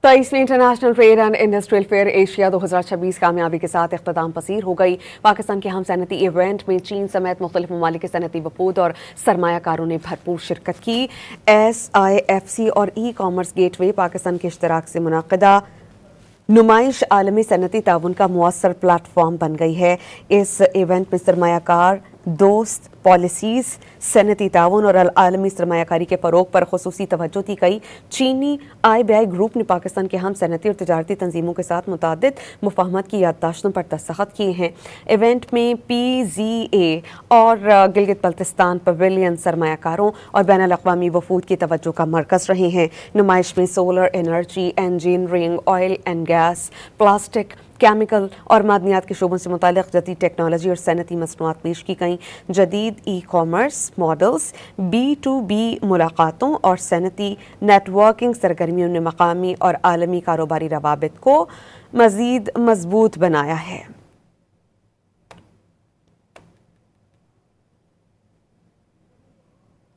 23वीं international trade and industrial fair Asia 2026 कामयाबी के साथ इख्तिताम पसीर हो गई। पाकिस्तान के हम सनती इवेंट में चीन समेत मुख्तलिफ ममालिक के सनती वफूद और सरमायाकारों ने भरपूर शिरकत की। SIFC और ई कॉमर्स गेटवे पाकिस्तान के इश्तराक से मुनाकिदा नुमाइश आलमी सनती ताउन का मुअस्सर प्लेटफॉर्म बन गई है। इस इवेंट में सरमायाकार दोस्त पॉलिसीज़, सनती ताउन और आलमी सरमायाकारी के फ़रोग पर खुसूसी तवज्जो दी गई। चीनी IBI ग्रुप ने पाकिस्तान के हम सनती और तजारती तंजीमों के साथ मुतादिद मुफाहमत की याददाश्तों पर दस्तखत किए हैं। इवेंट में PZA और गिलगित बल्तिस्तान पवेलियन सरमायाकारों और बैनुल अक़वामी वफूद की तवज्जो का मरकज़ रहे हैं। नुमाइश में solar energy, engineering, oil and gas, plastic, chemical और मादनियात के शोबों से मुताल्लिक़ जदीद टेक्नोलॉजी और सनती मसनूआत पेश की गई। जदीद ई कॉमर्स मॉडल्स, B2B मुलाकातों और सनती नेटवर्किंग सरगर्मियों ने मकामी और आलमी कारोबारी रवाबित को मज़ीद मजबूत बनाया है।